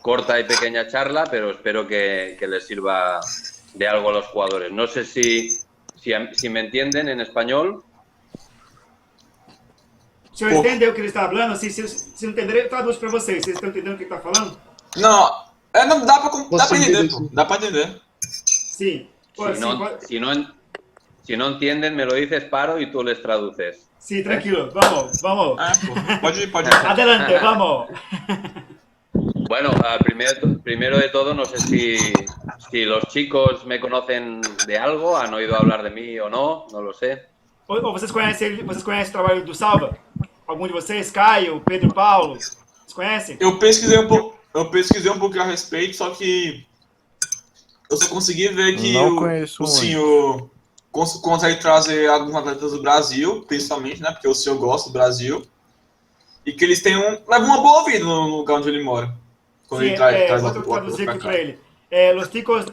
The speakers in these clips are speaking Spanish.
corta y pequeña charla, pero espero que les sirva de algo a los jugadores. No sé si me entienden en español. O senhor entendeu o que ele está falando? Se não entender, eu traduzo para vocês. Vocês estão entendendo o que ele está falando? Não, não dá pra Conseguido, entender, pô. sim. Dá pra entender. Sim. Pode, sim, pode... Si no entienden, me lo dices, paro y tú les traduces. Sim, tranquilo. Vamos, vamos. Pô, pode ir. Adelante, vamos. Bueno, primero de todo, no sé si los chicos me conocen de algo, han oído hablar de mí o no, no lo sé. Ou vocês conhecem o trabalho do Salva? Algum de vocês? Caio, Pedro, Paulo? Vocês conhecem? Eu pesquisei um pouco a respeito, só que eu só consegui ver que Não conheço o muito. senhor consegue trazer alguns atletas do Brasil, principalmente, né? Porque o senhor gosta do Brasil. E que eles levam uma boa vida no lugar onde ele mora. Quando ele traz vou traduzir aqui para ele. Los ticos,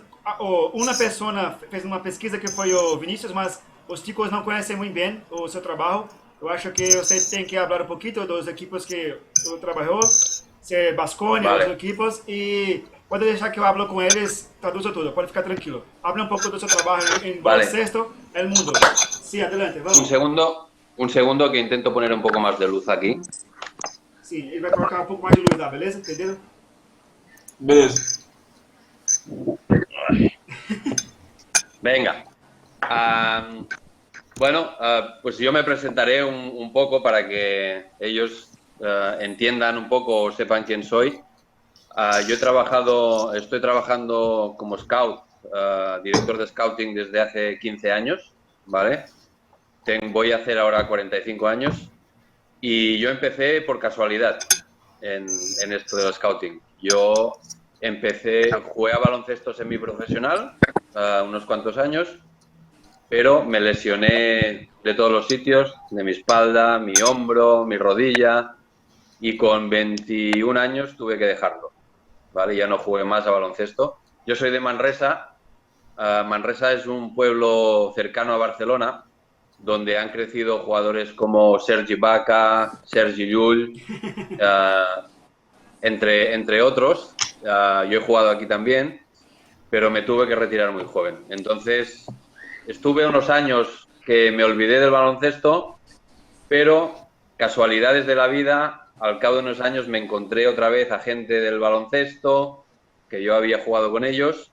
uma pessoa fez uma pesquisa que foi o Vinícius, mas os ticos não conhecem muito bem o seu trabalho. Eu acho que você tem que falar um pouquinho dos equipos que eu trabalhou, se Basconia, Vale. os equipos, e pode deixar que eu falo com eles, traduzo tudo, pode ficar tranquilo. Hable um pouco do seu trabalho em Vale. baloncesto, el mundo. Sí, adelante, vamos. Un segundo que intento poner un poco más de luz aquí. Sim, ele vai colocar um pouco mais de luz lá, beleza? Entenderam? Beleza. Venga. Bueno, pues yo me presentaré un poco para que ellos entiendan un poco o sepan quién soy. Estoy trabajando como scout, director de scouting desde hace 15 años, ¿vale? Voy a hacer ahora 45 años y yo empecé por casualidad en esto del scouting. Yo jugué a baloncesto semiprofesional unos cuantos años, pero me lesioné de todos los sitios, de mi espalda, mi hombro, mi rodilla, y con 21 años tuve que dejarlo, ¿vale? Ya no jugué más a baloncesto. Yo soy de Manresa. Manresa es un pueblo cercano a Barcelona, donde han crecido jugadores como Sergi Baca, Sergi Llull, entre otros. Yo he jugado aquí también, pero me tuve que retirar muy joven. Entonces, estuve unos años que me olvidé del baloncesto, pero casualidades de la vida, al cabo de unos años me encontré otra vez a gente del baloncesto, que yo había jugado con ellos,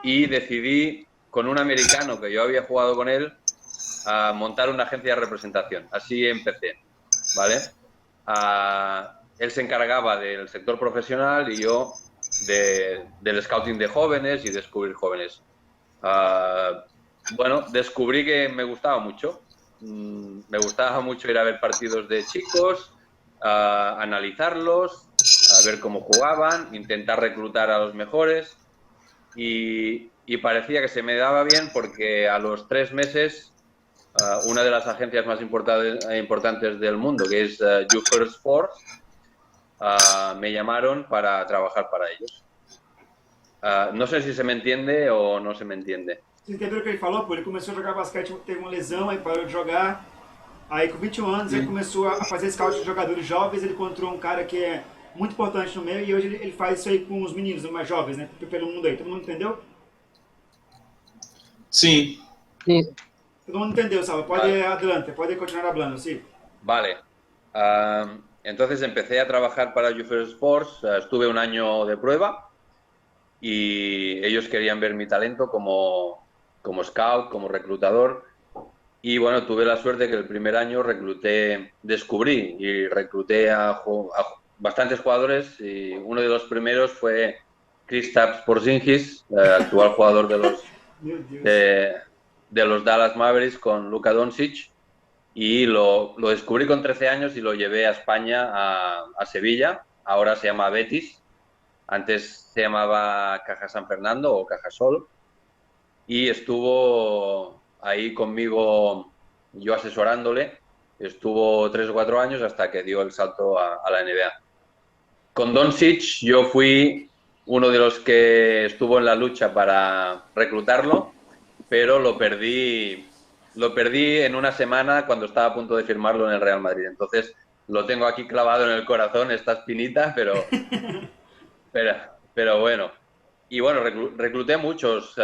y decidí, con un americano que yo había jugado con él, a montar una agencia de representación. Así empecé, ¿vale? Él se encargaba del sector profesional y yo del scouting de jóvenes y descubrir jóvenes. Bueno, descubrí que me gustaba mucho. Me gustaba mucho ir a ver partidos de chicos, analizarlos, a ver cómo jugaban, intentar reclutar a los mejores y parecía que se me daba bien porque a los 3 meses una de las agencias más importantes del mundo, que es Jufer Sports, me llamaron para trabajar para ellos. No sé si se me entiende o no se me entiende. Vocês entenderam o que ele falou? Pô, ele começou a jogar basquete, teve uma lesão, aí parou de jogar. Aí com 21 anos ele começou a fazer scout de jogadores jovens, ele encontrou um cara que é muito importante no meio e hoje ele faz isso aí com os meninos mais jovens, né? Pelo mundo aí. Todo mundo entendeu? Sim. Sim. Todo mundo entendeu, Salva. Pode adelante, pode continuar hablando, sí. Vale. Entonces empecé a trabajar para Jufer Sports, estuve un año de prueba y ellos querían ver mi talento como scout, como reclutador. Y bueno, tuve la suerte que el primer año descubrí y recluté a bastantes jugadores y uno de los primeros fue Kristaps Porzingis, actual jugador de los Dallas Mavericks con Luka Doncic, y lo descubrí con 13 años y lo llevé a España, a Sevilla. Ahora se llama Betis, antes se llamaba Caja San Fernando o Cajasol, y estuvo ahí conmigo, yo asesorándole. Estuvo 3 o 4 años hasta que dio el salto a la NBA. Con Doncic yo fui uno de los que estuvo en la lucha para reclutarlo, pero lo perdí en una semana cuando estaba a punto de firmarlo en el Real Madrid. Entonces lo tengo aquí clavado en el corazón, esta espinita, pero pero bueno. Y bueno, recluté muchos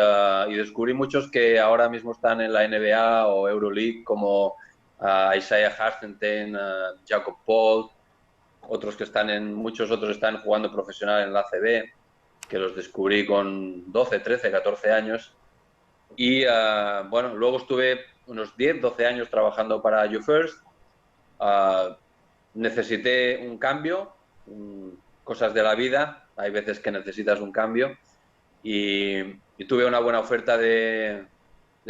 y descubrí muchos que ahora mismo están en la NBA o Euroleague, como Isaiah Hartenstein, Jacob Paul, otros que están muchos otros están jugando profesional en la ACB, que los descubrí con 12, 13, 14 años. Y bueno, luego estuve unos 10, 12 años trabajando para YouFirst. Uh, Necesité un cambio, cosas de la vida, hay veces que necesitas un cambio y tuve una buena oferta de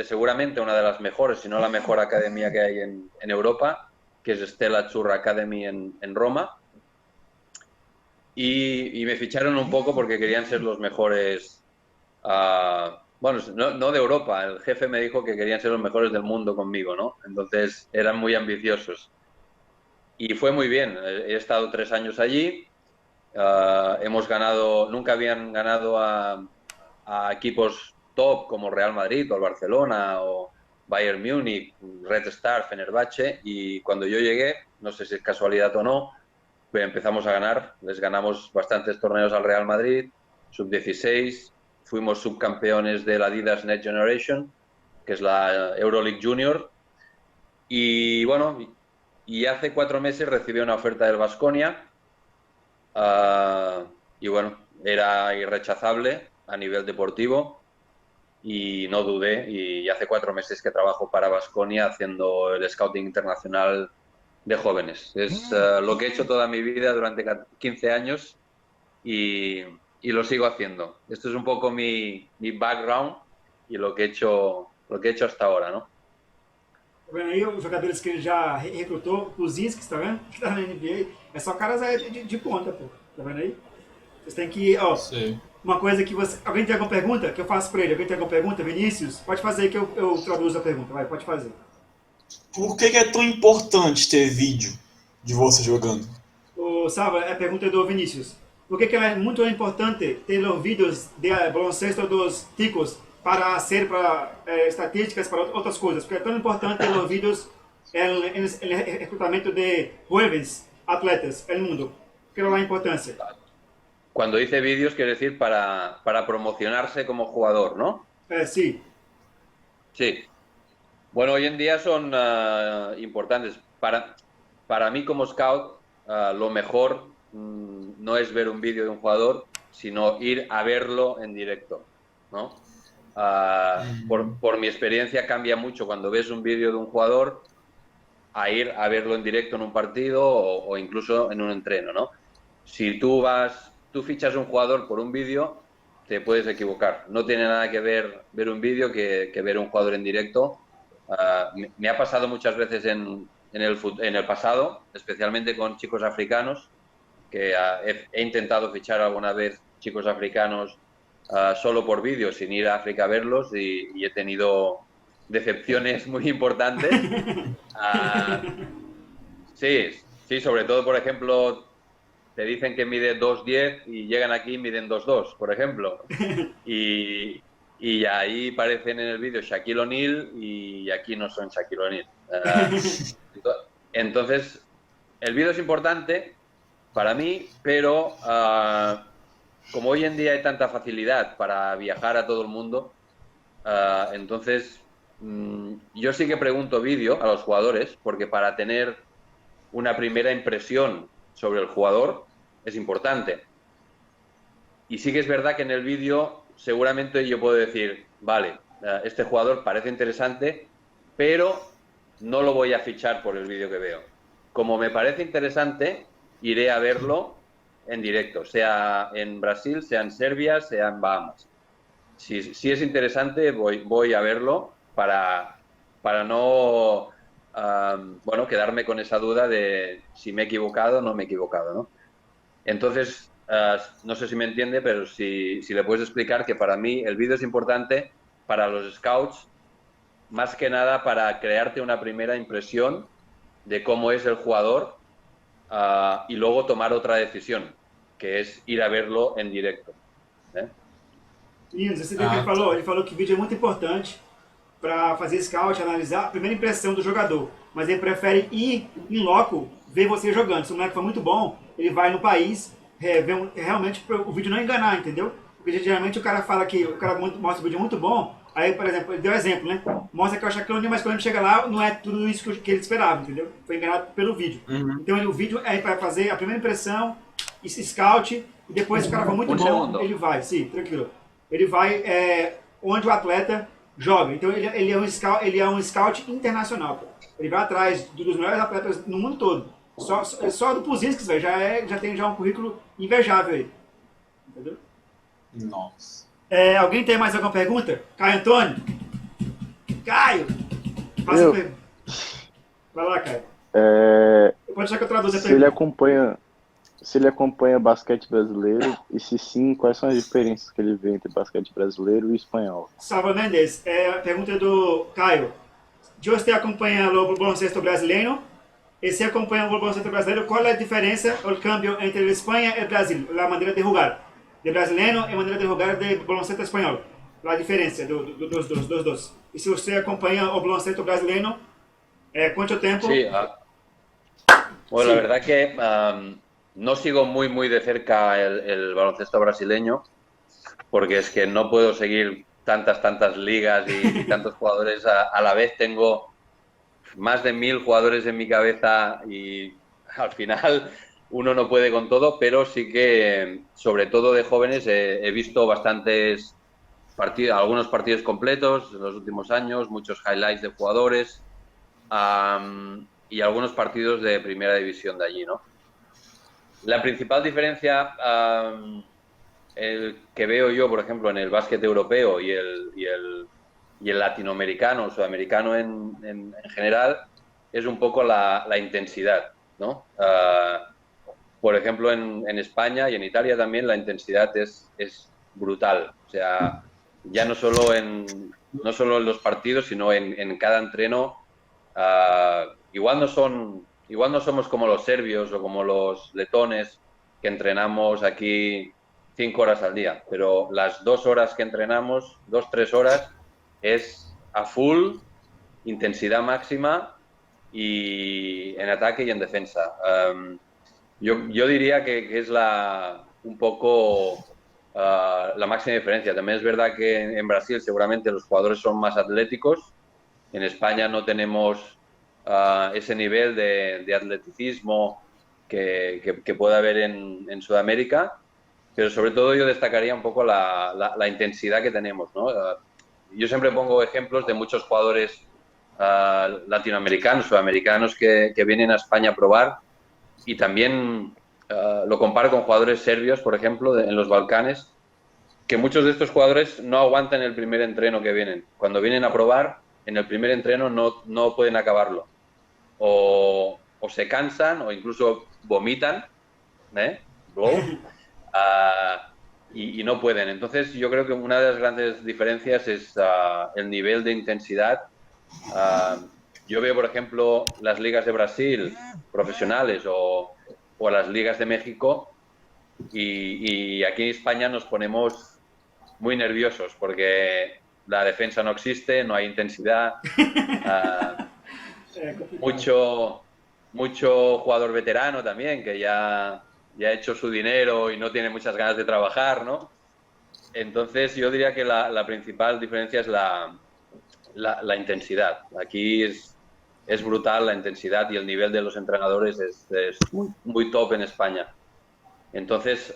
seguramente una de las mejores, si no la mejor academia que hay en Europa, que es Stella Azzurra Academy en Roma. Y me ficharon un poco porque querían ser los mejores, bueno, no de Europa, el jefe me dijo que querían ser los mejores del mundo conmigo, ¿no? Entonces eran muy ambiciosos. Y fue muy bien, he estado 3 años allí, hemos ganado, nunca habían ganado a equipos top como Real Madrid o el Barcelona o Bayern Múnich, Red Star, Fenerbahce, y cuando yo llegué, no sé si es casualidad o no, pues empezamos a ganar, les ganamos bastantes torneos al Real Madrid, sub-16, fuimos subcampeones de la Adidas Next Generation, que es la Euroleague Junior, y bueno, y hace 4 meses recibí una oferta del Baskonia, y bueno, era irrechazable a nivel deportivo y no dudé, y hace 4 meses que trabajo para Baskonia haciendo el scouting internacional de jóvenes. Es lo que he hecho toda mi vida durante 15 años y lo sigo haciendo. Esto es un poco mi background y lo que he hecho hasta ahora, ¿no? Tá vendo aí os jogadores que ele já recrutou, o Zinskis, tá vendo? Que tá na NBA. É só caras de ponta, pô. Tá vendo aí? Vocês têm que, ó, Sei. uma coisa que você... Alguém tem alguma pergunta? Que eu faço pra ele. Alguém tem alguma pergunta? Vinícius? Pode fazer aí que eu traduzo a pergunta. Vai, pode fazer. Por que é tão importante ter vídeo de você jogando? O Salva, a pergunta é do Vinícius. Por que é muito importante ter os vídeos de baloncesto dos ticos para ser para estatísticas, para outras coisas? Porque é tão importante ter os vídeos no recrutamento de jovens atletas no mundo. Qual é a importância? Cuando dice vídeos, quiere decir para promocionarse como jugador, ¿no? Sí. Sí. Bueno, hoy en día son importantes. Para mí como scout, lo mejor no es ver un vídeo de un jugador, sino ir a verlo en directo, ¿no? Por mi experiencia cambia mucho cuando ves un vídeo de un jugador a ir a verlo en directo en un partido o incluso en un entreno, ¿no? Si tú fichas un jugador por un vídeo, te puedes equivocar. No tiene nada que ver un vídeo que ver un jugador en directo. Me ha pasado muchas veces en el pasado, especialmente con chicos africanos, que he intentado fichar alguna vez chicos africanos solo por vídeo, sin ir a África a verlos, y he tenido decepciones muy importantes. Sí, sí, sobre todo, por ejemplo, te dicen que mide 2,10 y llegan aquí y miden 2,2, por ejemplo. Y ahí parecen en el vídeo Shaquille O'Neal y aquí no son Shaquille O'Neal. Entonces, el vídeo es importante para mí, pero como hoy en día hay tanta facilidad para viajar a todo el mundo, entonces yo sí que pregunto vídeo a los jugadores, porque para tener una primera impresión sobre el jugador es importante. Y sí que es verdad que en el vídeo seguramente yo puedo decir, vale, este jugador parece interesante, pero no lo voy a fichar por el vídeo que veo. Como me parece interesante, iré a verlo en directo, sea en Brasil, sea en Serbia, sea en Bahamas. Si es interesante, voy a verlo para no bueno, quedarme con esa duda de si me he equivocado o no me he equivocado, ¿no? Entonces, no sé si me entiende, pero si le puedes explicar que para mí el vídeo es importante para los scouts, más que nada para crearte una primera impresión de cómo es el jugador y luego tomar otra decisión, que es ir a verlo en directo. Isso, você viu o que ele falou? Ele falou que vídeo é muito importante para fazer scout, analisar a primeira impressão do jogador, mas ele prefere ir em loco, ver você jogando. Se o moleque for muito bom, ele vai no país ver realmente o vídeo não enganar, entendeu? Porque geralmente o cara fala que o cara mostra um vídeo muito bom, aí, por exemplo, ele deu exemplo, né? Mostra que é o Shaquille O'Neal, mas quando ele chega lá, não é tudo isso que ele esperava, entendeu? Foi enganado pelo vídeo. Uhum. Então o vídeo é para fazer a primeira impressão, scout, e depois se o cara for muito Un bom, segundo. ele vai, sim, tranquilo. Ele vai onde o atleta joga. Então ele é um scout internacional. Pô. Ele vai atrás dos melhores atletas no mundo todo. Só do Puzinskis, velho, já tem um currículo invejável aí. Entendeu? Nossa. Alguém tem mais alguma pergunta? Caio Antônio? Caio! Faça a Eu, pergunta. Vai lá, Caio. é, Pode deixar que eu traduza a se ele pergunta. acompanha, se ele acompanha basquete brasileiro e se sim, quais são as diferenças que ele vê entre basquete brasileiro e espanhol? Salva Mendes, a pergunta do Caio. Você acompanha o baloncesto brasileiro? E se acompanha o baloncesto brasileiro, qual é a diferença, o cambio entre a Espanha e o Brasil? A maneira de jogar de brasileiro e a maneira de jogar de baloncesto espanhol. A diferença dos dois. E se você acompanha o baloncesto brasileiro, quanto tempo? Sí, bueno, la Sim. verdad que no sigo muy de cerca el baloncesto brasileño, porque es que no puedo seguir tantas ligas y tantos jugadores a la vez. Tengo más de 1000 jugadores en mi cabeza y al final uno no puede con todo, pero sí que, sobre todo de jóvenes, he visto bastantes partidos, algunos partidos completos en los últimos años, muchos highlights de jugadores y algunos partidos de primera división de allí, ¿no? La principal diferencia el que veo yo, por ejemplo, en el básquet europeo y el latinoamericano, o sudamericano en general, es un poco la intensidad, ¿no? Por ejemplo, en España y en Italia también la intensidad es brutal. O sea, ya no solo en los partidos, sino en cada entreno. Igual no somos como los serbios o como los letones que entrenamos aquí 5 horas al día, pero las 2 horas que entrenamos, 2, 3 horas, es a full, intensidad máxima y en ataque y en defensa. Yo diría que es un poco la máxima diferencia. También es verdad que en Brasil seguramente los jugadores son más atléticos. En España no tenemos ese nivel de atleticismo que puede haber en Sudamérica, pero sobre todo yo destacaría un poco la intensidad que tenemos, ¿no? Yo siempre pongo ejemplos de muchos jugadores latinoamericanos, sudamericanos que vienen a España a probar y también lo comparo con jugadores serbios, por ejemplo, en los Balcanes, que muchos de estos jugadores no aguantan el primer entreno que vienen. Cuando vienen a probar, en el primer entreno no pueden acabarlo. O se cansan o incluso vomitan, ¿eh? Y no pueden. Entonces yo creo que una de las grandes diferencias es el nivel de intensidad. Yo veo, por ejemplo, las ligas de Brasil profesionales o las ligas de México y aquí en España nos ponemos muy nerviosos porque la defensa no existe, no hay intensidad, mucho jugador veterano también que ya ha hecho su dinero y no tiene muchas ganas de trabajar, ¿no? Entonces yo diría que la principal diferencia es la intensidad. Aquí es brutal la intensidad y el nivel de los entrenadores es muy top en España. Entonces,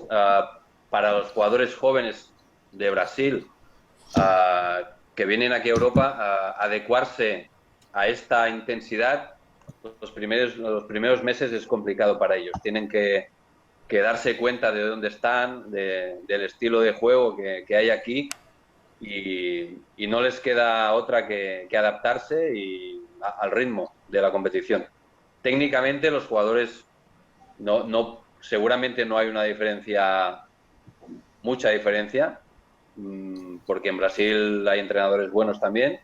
para los jugadores jóvenes de Brasil que vienen aquí a Europa, adecuarse a esta intensidad, los primeros meses es complicado para ellos. Tienen que darse cuenta de dónde están, del estilo de juego que hay aquí y no les queda otra que adaptarse al ritmo de la competición. Técnicamente los jugadores seguramente no hay una diferencia, mucha diferencia, porque en Brasil hay entrenadores buenos también,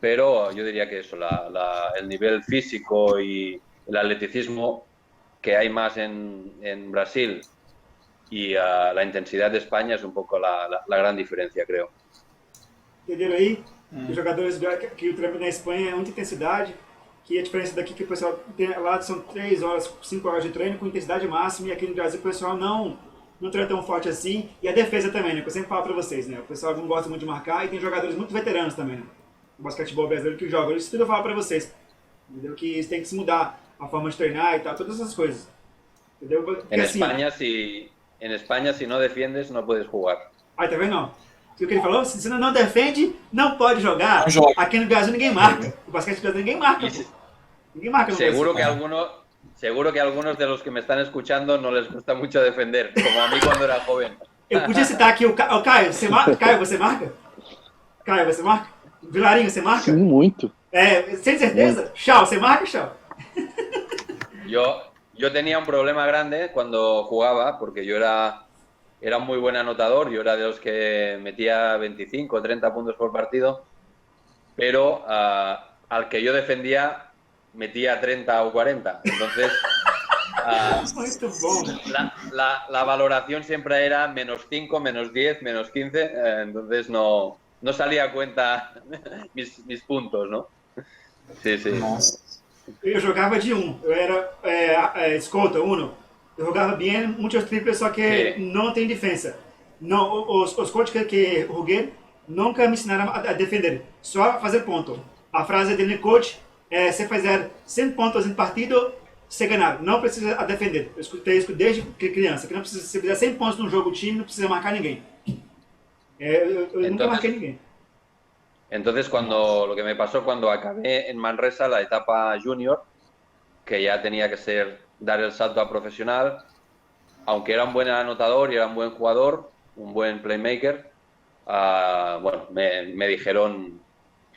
pero yo diría que eso, el nivel físico y el atleticismo que hay más en Brasil y la intensidad de España es un poco la gran diferencia, creo. Entenderam aí? Os jogadores que o treinamento na Espanha é muita intensidade. que a diferença daqui que o pessoal tem, lá são 3 horas, 5 horas de treino com intensidade máxima, e aqui no Brasil o pessoal não treina tão forte assim, e a defesa também, né, que eu sempre falo pra vocês, né, o pessoal não gosta muito de marcar, e tem jogadores muito veteranos também, né, no basquetebol brasileiro que jogam, isso tudo eu falo pra vocês, entendeu, que isso tem que se mudar, a forma de treinar e tal, todas essas coisas, entendeu, porque assim... En España, si no defiendes, no puedes jugar. Aí, tá vendo, não? O que ele falou? Se você não defende, não pode jogar. Não joga. Aqui no Brasil ninguém marca. O basquete brasileiro ninguém marca. Pô. Ninguém marca no Seguro Brasil. seguro que a algunos de los que me están escuchando no les gusta mucho defender, como a mí cuando era joven. Eu podia citar aqui o Caio. Você marca? Caio, você marca? Caio, você marca? Vilarinho, você marca? Sim, muito. Sem certeza? Chau, você marca, Chau? Yo tenía un problema grande cuando jugaba, porque yo era muy buen anotador, yo era de los que metía 25 o 30 puntos por partido, pero al que yo defendía metía 30 o 40. Entonces, Muito bom. la valoración siempre era -5, -10, -15, entonces no salía a cuenta mis puntos, ¿no? Sí, sí. Nossa. Eu jogava de eu era escolta, uno. Eu jogava bem, muitos triples, só que Sim. não tem defesa. Não, os coaches que joguei nunca me ensinaram a defender, só fazer ponto. A frase dele, coach, é se fizer 100 pontos em partido, você ganhar. Não precisa a defender. Eu escutei isso desde criança, que não precisa, se fizer 100 pontos num jogo time, não precisa marcar ninguém. Eu nunca marquei ninguém. Entonces, lo que me pasó cuando acabé en Manresa la etapa junior, que ya tenía que dar el salto a profesional, aunque era un buen anotador y era un buen jugador, un buen playmaker, bueno, me dijeron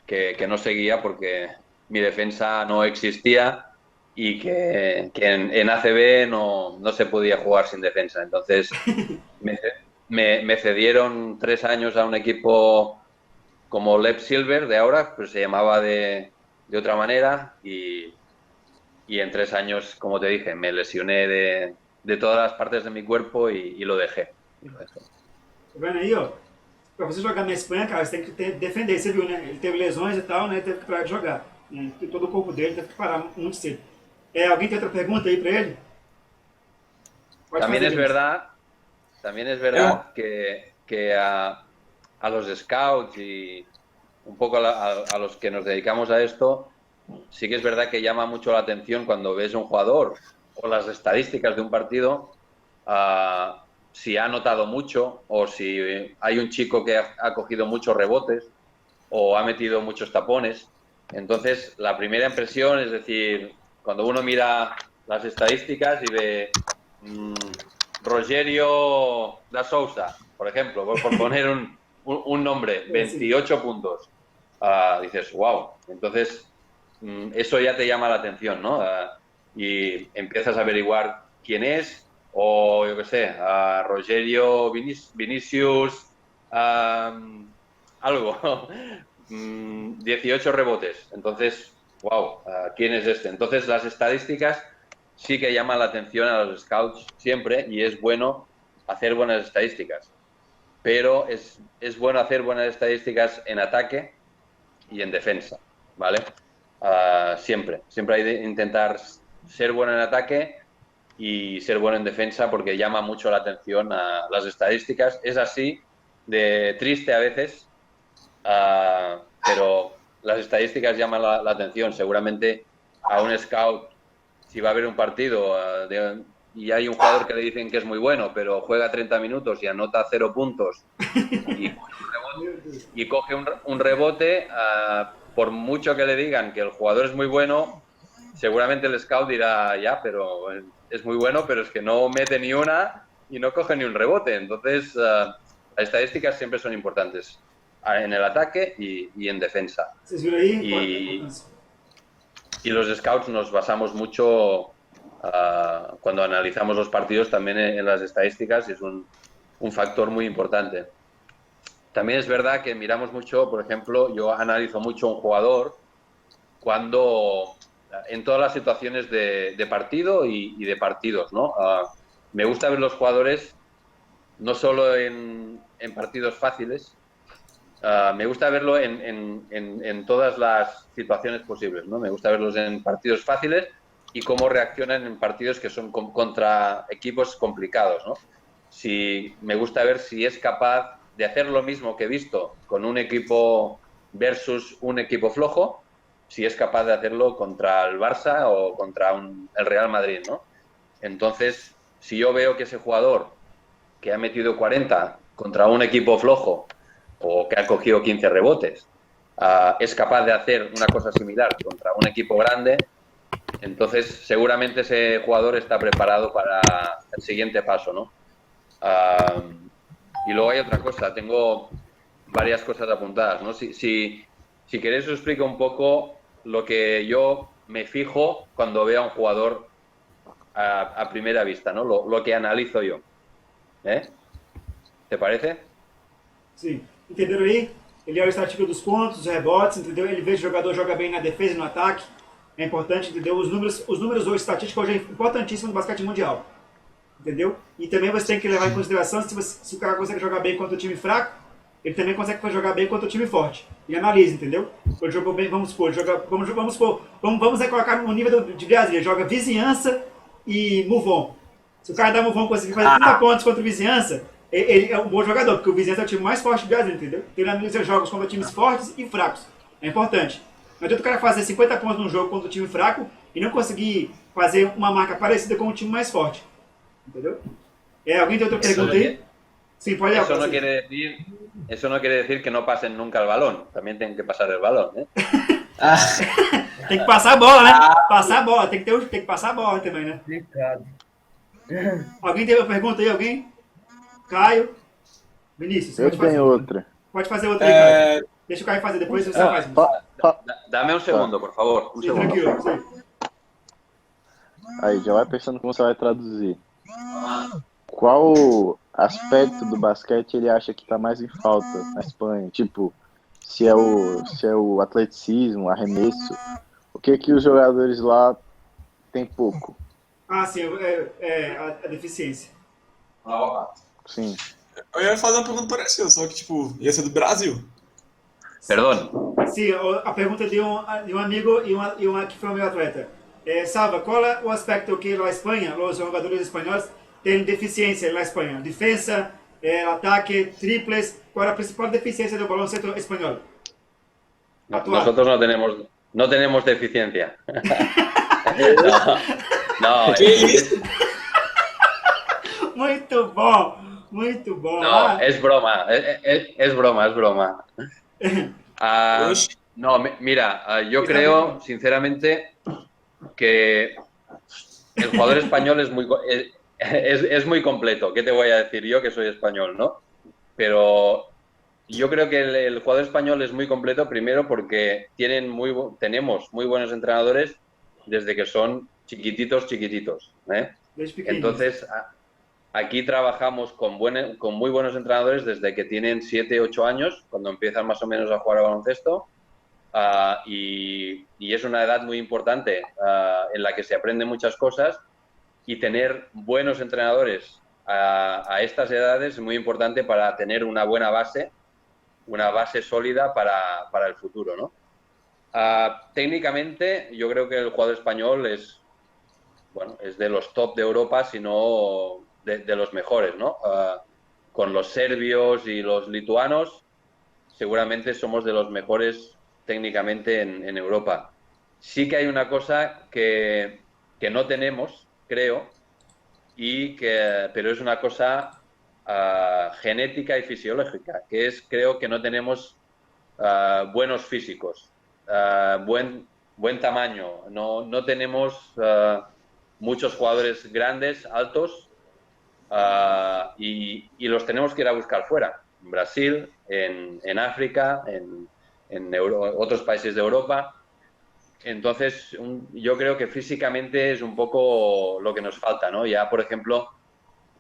que no seguía porque mi defensa no existía y que en ACB no se podía jugar sin defensa. Entonces, me cedieron 3 años a un equipo como Leb Silver de ahora, pues se llamaba de otra manera y en 3 años, como te dije, me lesioné de todas las partes de mi cuerpo y lo dejé. Tá vendo aí, ó? Pra você jogar na Espanha, cara, você tem que defender, você viu, né? Ele teve lesões e tal, né? Teve que parar de jogar. Né? Todo o corpo dele teve que parar muito cedo. Alguém tem outra pergunta aí pra ele? Pode También fazer, es verdad que a los scouts y un poco a los que nos dedicamos a esto, sí que es verdad que llama mucho la atención cuando ves un jugador o las estadísticas de un partido, si ha anotado mucho o si hay un chico que ha cogido muchos rebotes o ha metido muchos tapones. Entonces, la primera impresión es decir, cuando uno mira las estadísticas y ve Rogerio da Sousa, por ejemplo, por poner un nombre, 28 puntos, dices, wow. Entonces, eso ya te llama la atención, ¿no? Y empiezas a averiguar quién es, o yo qué sé, Rogerio Vinicius, algo, 18 rebotes. Entonces, wow, ¿quién es este? Entonces, las estadísticas sí que llaman la atención a los scouts siempre y es bueno hacer buenas estadísticas. Pero es bueno hacer buenas estadísticas en ataque y en defensa, ¿vale? Siempre hay que intentar ser bueno en ataque y ser bueno en defensa porque llama mucho la atención a las estadísticas. Es así, de triste a veces, pero las estadísticas llaman la atención. Seguramente a un scout, si va a haber un partido y hay un jugador que le dicen que es muy bueno, pero juega 30 minutos y anota 0 puntos y coge un rebote, por mucho que le digan que el jugador es muy bueno, seguramente el scout dirá, ya, pero es muy bueno, pero es que no mete ni una y no coge ni un rebote. Entonces, las estadísticas siempre son importantes en el ataque y en defensa. Y los scouts nos basamos mucho cuando analizamos los partidos también en las estadísticas, y es un factor muy importante. También es verdad que miramos mucho, por ejemplo, yo analizo mucho un jugador cuando en todas las situaciones de partido y de partidos, ¿no? Me gusta ver los jugadores no solo en partidos fáciles, me gusta verlo en todas las situaciones posibles, ¿no? Me gusta verlos en partidos fáciles y cómo reaccionan en partidos que son contra equipos complicados, ¿no? Me gusta ver si es capaz de hacer lo mismo que he visto con un equipo versus un equipo flojo, si es capaz de hacerlo contra el Barça o contra el Real Madrid, ¿no? Entonces, si yo veo que ese jugador que ha metido 40 contra un equipo flojo o que ha cogido 15 rebotes, es capaz de hacer una cosa similar contra un equipo grande, entonces seguramente ese jugador está preparado para el siguiente paso, ¿no? Y luego hay otra cosa, tengo varias cosas apuntadas, ¿no? Si queréis os explico un poco lo que yo me fijo cuando veo a un jugador a primera vista, ¿no? Lo que analizo yo. ¿Te parece? Sim. Entenderam aí? Ele olha a estatística dos pontos, dos rebotes, entendeu? Ele vê se o jogador joga bem na defesa e no ataque. É importante, entendeu? Os números hoje, estatística hoje é importantíssimo no basquete mundial. Entendeu? E também você tem que levar em consideração se o cara consegue jogar bem contra o time fraco, ele também consegue jogar bem contra o time forte. E analisa, entendeu? Ele jogou bem, vamos supor, vamos colocar no nível de Brasília, joga vizinhança e move on. Se o cara da move on conseguir fazer 30 pontos contra o vizinhança, ele é um bom jogador, porque o vizinhança é o time mais forte do Brasil, entendeu? Então ele analisa jogos contra times fortes e fracos. É importante. Não adianta o cara fazer 50 pontos num jogo contra o time fraco e não conseguir fazer uma marca parecida com o time mais forte. ¿Entendeu? ¿Alguien tiene otra pregunta ahí? Sí, puede eso, eso no quiere decir que no pasen nunca el balón. También tienen que pasar el balón, ¿eh? Tem que passar a bola, né? Passar a bola. Tem que passar a bola também, né? Alguém tem uma pergunta aí? Alguém? Caio? Vinícius, Eu tenho outra. Pode fazer outra aí, Caio. Deixa o Caio fazer, depois você faz. Dame un segundo, por favor. Un segundo. Tranquilo, sim. Aí, já vai pensando como você vai traduzir. Qual aspecto do basquete ele acha que está mais em falta na Espanha? Tipo, se é o atleticismo, arremesso, o que os jogadores lá têm pouco? Sim, a deficiência. Sim. Eu ia fazer uma pergunta parecida, só que, tipo, ia ser do Brasil. Perdón. Sim, a pergunta é de um amigo e uma que foi meu atleta. Salva, qual é o aspecto que na Espanha, os jogadores espanhóis têm deficiência na Espanha? Defesa, ataque, triples. Qual é a principal deficiência do baloncesto espanhol? Nosotros no tenemos deficiencia. No. Muito bom, muito bom. No, es broma, es broma. No, mira, yo creo, sinceramente, que el jugador español es muy completo. ¿Qué te voy a decir yo que soy español, no? Pero yo creo que el jugador español es muy completo, primero porque tenemos muy buenos entrenadores desde que son chiquititos. Entonces, aquí trabajamos con muy buenos entrenadores desde que tienen 7, 8 años, cuando empiezan más o menos a jugar al baloncesto. Y es una edad muy importante en la que se aprenden muchas cosas, y tener buenos entrenadores a estas edades es muy importante para tener una buena base, sólida para el futuro, ¿no? Técnicamente, yo creo que el jugador español es de los top de Europa, si no de los mejores, ¿no? Con los serbios y los lituanos, seguramente somos de los mejores técnicamente en Europa. Sí que hay una cosa que no tenemos, creo, pero es una cosa genética y fisiológica, que creo que no tenemos buenos físicos, buen tamaño, no tenemos muchos jugadores grandes, altos, y los tenemos que ir a buscar fuera, en Brasil, en África, en otros países de Europa. Entonces, yo creo que físicamente es un poco lo que nos falta, ¿no? Ya, por ejemplo,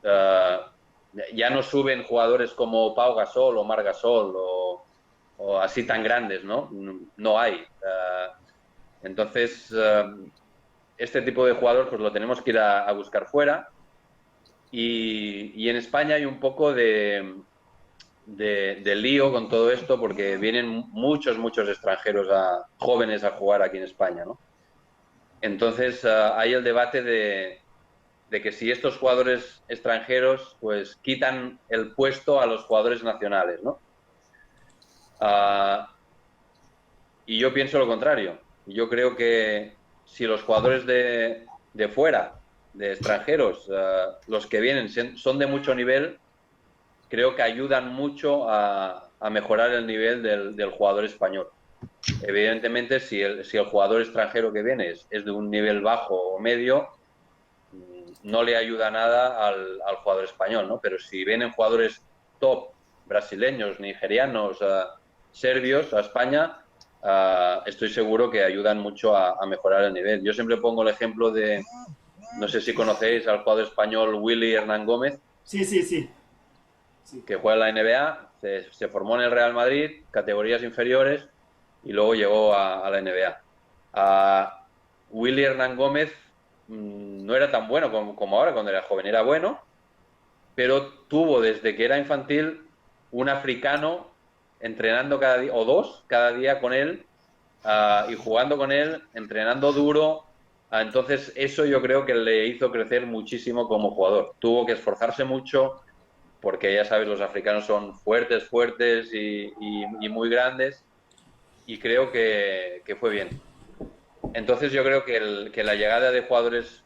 ya no suben jugadores como Pau Gasol o Marc Gasol o así tan grandes, ¿no? No hay. Entonces, este tipo de jugador pues lo tenemos que ir a buscar fuera. Y en España hay un poco de de lío con todo esto porque vienen muchos extranjeros jóvenes a jugar aquí en España, ¿no? Entonces hay el debate de que si estos jugadores extranjeros pues quitan el puesto a los jugadores nacionales, ¿no? Y yo pienso lo contrario. Yo creo que si los jugadores de fuera, de extranjeros, los que vienen son de mucho nivel, creo que ayudan mucho a mejorar el nivel del jugador español. Evidentemente, si el jugador extranjero que viene es de un nivel bajo o medio, no le ayuda nada al jugador español, ¿no? Pero si vienen jugadores top, brasileños, nigerianos, serbios a España, estoy seguro que ayudan mucho a mejorar el nivel. Yo siempre pongo el ejemplo de, no sé si conocéis al jugador español Willy Hernán Gómez. Sí. Que juega en la NBA, se formó en el Real Madrid, categorías inferiores, y luego llegó a la NBA. Willy Hernán Gómez no era tan bueno como ahora, cuando era joven, era bueno, pero tuvo desde que era infantil un africano entrenando cada día, o dos cada día con él, y jugando con él, entrenando duro. Entonces eso yo creo que le hizo crecer muchísimo como jugador. Tuvo que esforzarse mucho, porque ya sabes, los africanos son fuertes y muy grandes, y creo que fue bien. Entonces yo creo que la llegada de jugadores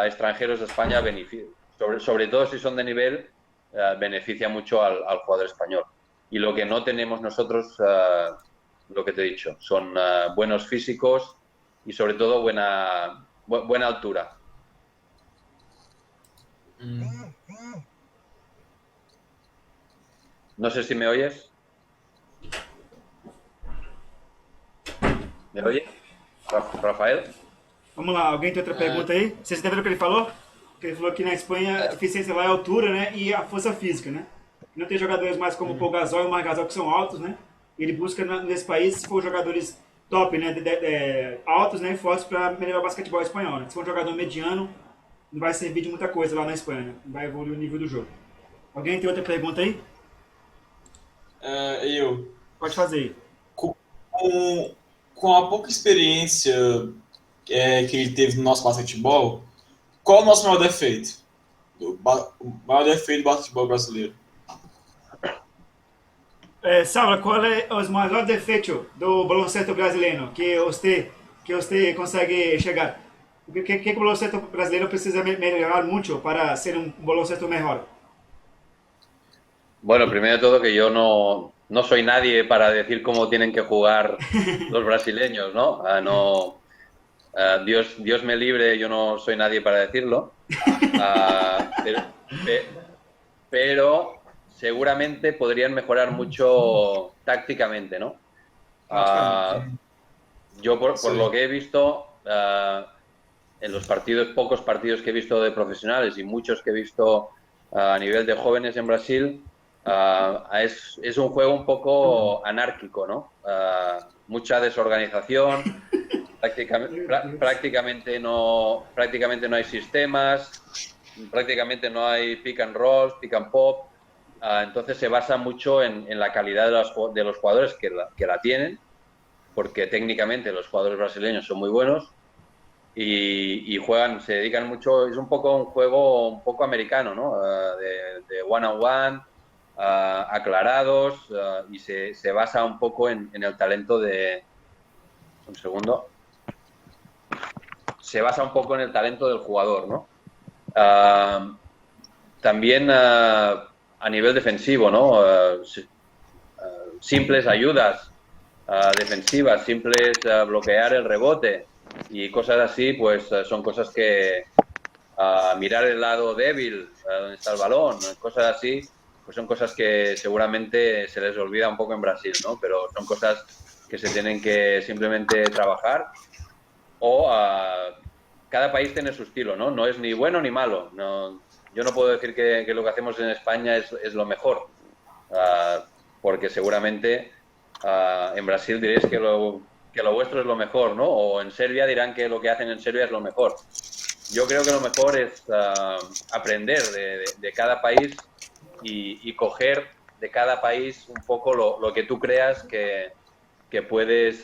extranjeros a España, sobre todo si son de nivel, beneficia mucho al jugador español. Y lo que no tenemos nosotros, lo que te he dicho, son buenos físicos y sobre todo buena altura. No sé si me oyes. ¿Me oyes, Rafael? Vamos lá, alguém tem outra pergunta aí? Vocês entenderam o que ele falou? Que ele falou que na Espanha a deficiência lá é a altura, né? E a força física, né? Não tem jogadores mais como o Paul Gasol e o Marc Gasol que são altos, né? Ele busca nesse país, se for jogadores top, né? Altos, né? E fortes para melhorar o basquetebol espanhol, né? Se for um jogador mediano, não vai servir de muita coisa lá na Espanha, né? Não vai evoluir o nível do jogo. Alguém tem outra pergunta aí? Eu. Pode fazer aí. Com a pouca experiência que ele teve no nosso basquetebol, qual é o nosso maior defeito? O maior defeito do basquetebol brasileiro? Salva, qual é o maior defeito do baloncesto brasileiro que você consegue chegar? O que o baloncesto brasileiro precisa melhorar muito para ser um baloncesto melhor? Bueno, primero de todo que yo no soy nadie para decir cómo tienen que jugar los brasileños, ¿no? Dios me libre, yo no soy nadie para decirlo. Pero seguramente podrían mejorar mucho tácticamente, ¿no? Yo por lo que he visto en los pocos partidos que he visto de profesionales y muchos que he visto a nivel de jóvenes en Brasil, es un juego un poco anárquico, ¿no? Mucha desorganización, prácticamente no hay sistemas, prácticamente no hay pick and roll, pick and pop. Entonces se basa mucho en la calidad de los jugadores que la tienen, porque técnicamente los jugadores brasileños son muy buenos y se dedican mucho. Es un poco un juego un poco americano, ¿no? De one on one, aclarados, y se basa un poco en el talento de... Un segundo. Se basa un poco en el talento del jugador, ¿no? También a nivel defensivo, ¿no? Simples ayudas defensivas, simples bloquear el rebote y cosas así, pues son cosas que mirar el lado débil, donde está el balón, cosas así, pues son cosas que seguramente se les olvida un poco en Brasil, ¿no? Pero son cosas que se tienen que simplemente trabajar, o cada país tiene su estilo, ¿no? No es ni bueno ni malo. Yo no puedo decir que lo que hacemos en España es lo mejor, porque seguramente en Brasil diréis que lo vuestro es lo mejor, ¿no? O en Serbia dirán que lo que hacen en Serbia es lo mejor. Yo creo que lo mejor es aprender de cada país y coger de cada país un poco lo que tú creas que puedes,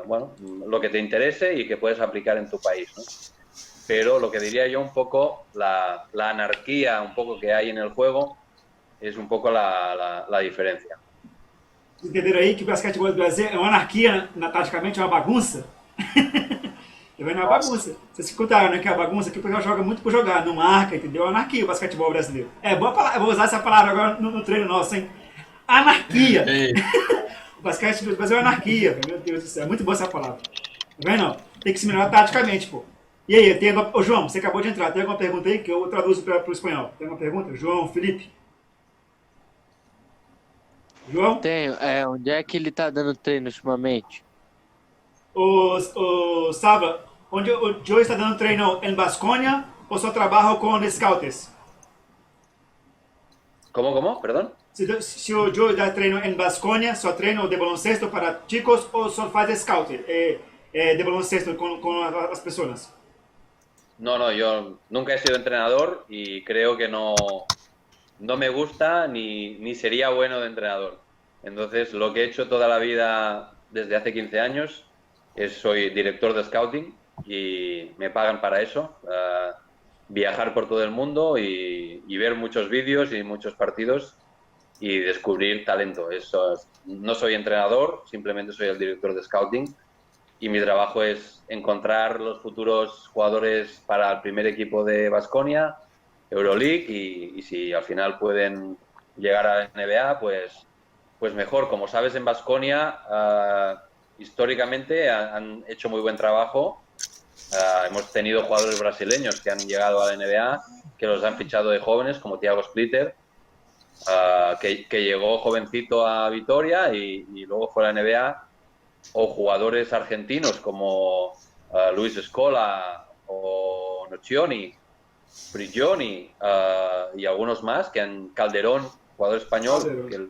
bueno, lo que te interese y que puedes aplicar en tu país, ¿no? Pero lo que diría yo un poco, la anarquía un poco que hay en el juego es un poco la diferencia. Vocês entenderam aí que o basquetebol do Brasil é uma anarquia, taticamente, é uma bagunça? É uma Nossa. bagunça. Vocês escutaram, né, que é uma bagunça, que o pessoal joga muito por jogar, não marca, entendeu? É uma anarquia o basquetebol brasileiro. É, boa palavra, eu vou usar essa palavra agora no treino nosso, hein? Anarquia! Ei, O basquete do Brasil é anarquia, meu Deus do céu, é muito boa essa palavra. Tá vendo? Tem que se melhorar taticamente, pô. E aí, tem alguma... Ô, João, você acabou de entrar, tem alguma pergunta aí que eu traduzo para o espanhol? Tem alguma pergunta? João, Felipe? João? Tenho. Onde é que ele tá dando treino ultimamente? O Sava, onde o Joe está dando treino em Basconia ou só trabalha com scouts? ¿Cómo? Perdón. Se o Joe dá treino em Basconia, só treino de baloncesto para chicos ou só faz scout de baloncesto com as pessoas? No, yo nunca he sido entrenador y creo que no me gusta ni sería bueno de entrenador. Entonces, lo que he hecho toda la vida desde hace 15 años soy director de scouting y me pagan para eso, viajar por todo el mundo y ver muchos vídeos y muchos partidos y descubrir talento. No soy entrenador, simplemente soy el director de scouting y mi trabajo es encontrar los futuros jugadores para el primer equipo de Baskonia, Euroleague, y si al final pueden llegar a la NBA, pues mejor. Como sabes, en Baskonia históricamente han hecho muy buen trabajo. Hemos tenido jugadores brasileños que han llegado a la NBA, que los han fichado de jóvenes, como Thiago Splitter, que llegó jovencito a Vitoria y luego fue a la NBA, o jugadores argentinos como Luis Scola o Nocioni, Prigioni y algunos más, Calderón, jugador español, Calderón. que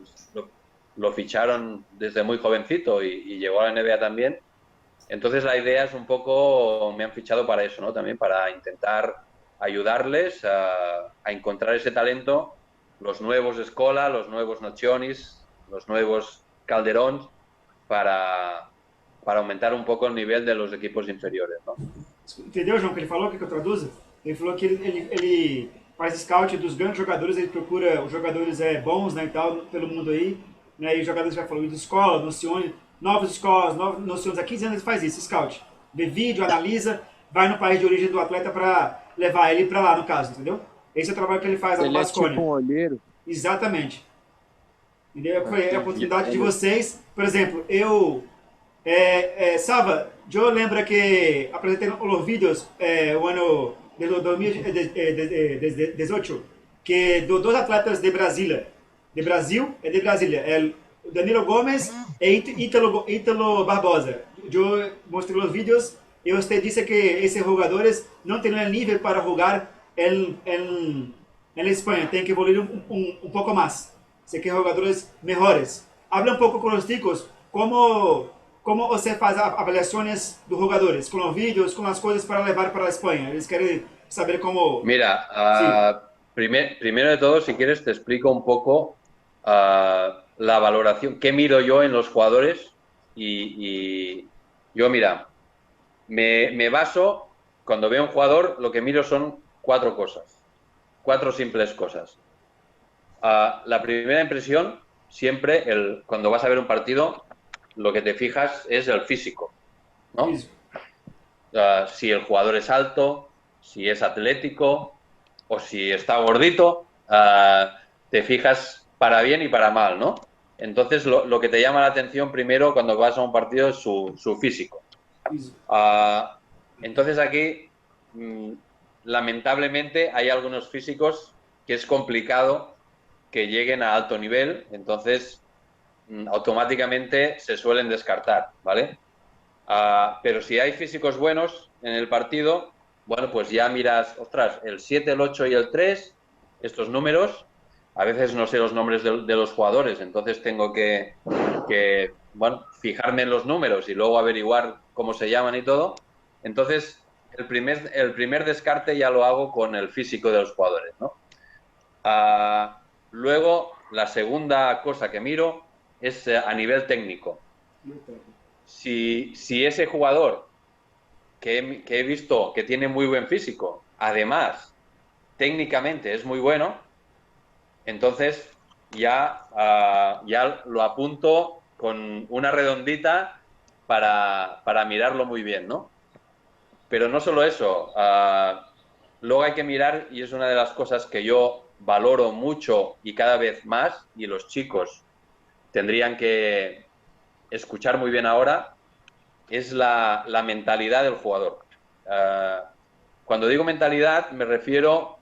lo ficharon desde muy jovencito y llegó a la NBA también. Entonces la idea es un poco, me han fichado para eso, ¿no? También para intentar ayudarles a encontrar ese talento, los nuevos Scola, los nuevos Nocionis, los nuevos Calderón, para aumentar un poco el nivel de los equipos inferiores, ¿no? Entendeu, João, que ele falou? O que eu traduzo? Ele falou que ele faz scout dos grandes jogadores, ele procura os jogadores bons, né, e tal, pelo mundo aí, né, e os jogadores já falou de escola, Nocione, novas escolas, novos Nociones, há 15 anos ele faz isso, scout. Vê vídeo, analisa, vai no país de origem do atleta para levar ele para lá, no caso, entendeu? Esse é o trabalho que ele faz lá no Ele é Baskonia. tipo um olheiro. Exatamente. Entendeu? Foi a oportunidade de vocês. Por exemplo, eu... Salva, eu lembro que apresentei os vídeos o ano de 2018, que dois atletas de Brasília, de Brasília, Danilo Gomes e Ítalo Barbosa. Eu mostrei os vídeos e você disse que esses jogadores não têm nível para jogar em Espanha, tem que evoluir um pouco mais. Você quer jogadores melhores. Habla um pouco com os ticos, como você faz avaliações dos jogadores, com os vídeos, com as coisas para levar para a Espanha. Eles querem saber como... Mira, primero de todo, si quieres, te explico un poco la valoración, qué miro yo en los jugadores y yo, mira, me baso, cuando veo un jugador, lo que miro son 4 cosas, 4 simples cosas. La primera impresión, siempre, cuando vas a ver un partido, lo que te fijas es el físico, ¿no? Si el jugador es alto, si es atlético o si está gordito, te fijas para bien y para mal, ¿no? Entonces, lo que te llama la atención primero cuando vas a un partido es su físico. Entonces aquí, lamentablemente, hay algunos físicos que es complicado que lleguen a alto nivel, entonces automáticamente se suelen descartar, ¿vale? Pero si hay físicos buenos en el partido, bueno, pues ya miras, ostras, el 7, el 8 y el 3, estos números, a veces no sé los nombres de los jugadores, entonces tengo que bueno, fijarme en los números y luego averiguar cómo se llaman y todo. Entonces, el primer descarte ya lo hago con el físico de los jugadores, ¿no? Luego, la segunda cosa que miro es a nivel técnico. Si ese jugador que he visto que tiene muy buen físico, además técnicamente es muy bueno, entonces ya lo apunto con una redondita para mirarlo muy bien, ¿no? Pero no solo eso, luego hay que mirar, y es una de las cosas que yo valoro mucho y cada vez más, y los chicos tendrían que escuchar muy bien ahora, es la mentalidad del jugador. Cuando digo mentalidad me refiero,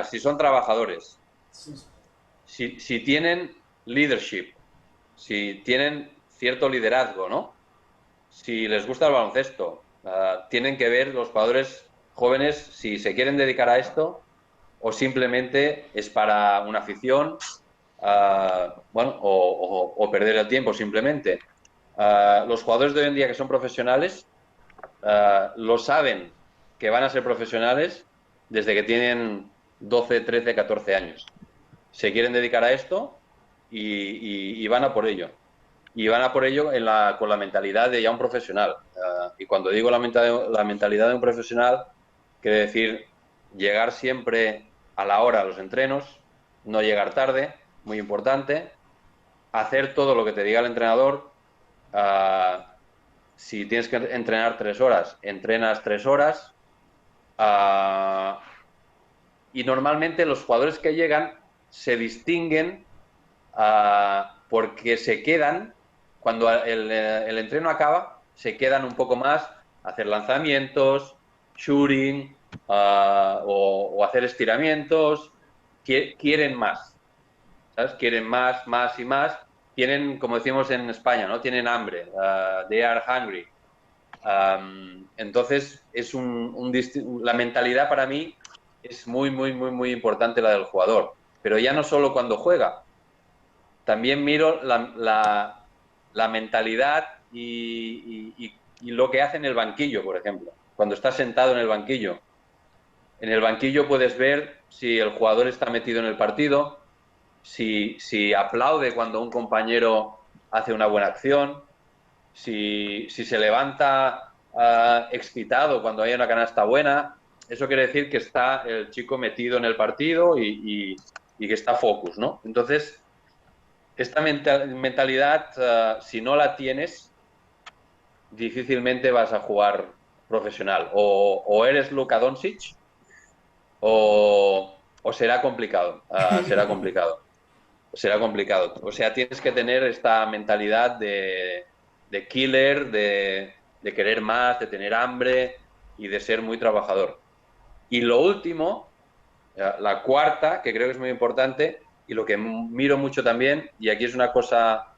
si son trabajadores, si tienen leadership, si tienen cierto liderazgo, ¿no? Si les gusta el baloncesto, tienen que ver los jugadores jóvenes si se quieren dedicar a esto o simplemente es para una afición, o perder el tiempo simplemente. Los jugadores de hoy en día que son profesionales lo saben que van a ser profesionales desde que tienen 12, 13, 14 años. Se quieren dedicar a esto y van a por ello. Y van a por ello con la mentalidad de ya un profesional. Y cuando digo la mentalidad de un profesional, quiere decir llegar siempre a la hora a los entrenos, no llegar tarde, muy importante, hacer todo lo que te diga el entrenador. Si tienes que entrenar 3 horas, entrenas 3 horas. Y normalmente los jugadores que llegan se distinguen porque se quedan, cuando el entreno acaba, se quedan un poco más a hacer lanzamientos, shooting, o hacer estiramientos. Quieren más, ¿sabes? Quieren más, más y más. Tienen, como decimos en España, ¿no? Tienen hambre. They are hungry. Entonces, la mentalidad para mí es muy, muy, muy, muy importante, la del jugador. Pero ya no solo cuando juega. También miro la mentalidad y lo que hace en el banquillo, por ejemplo. Cuando estás sentado en el banquillo. En el banquillo puedes ver si el jugador está metido en el partido, si aplaude cuando un compañero hace una buena acción, si se levanta excitado cuando hay una canasta buena. Eso quiere decir que está el chico metido en el partido y que está focus, ¿no? Entonces, esta mentalidad, si no la tienes, difícilmente vas a jugar profesional. O eres Luka Doncic o será complicado. Será complicado. Será complicado. O sea, tienes que tener esta mentalidad de killer, de querer más, de tener hambre y de ser muy trabajador. Y lo último, la cuarta, que creo que es muy importante, y lo que miro mucho también, y aquí es una cosa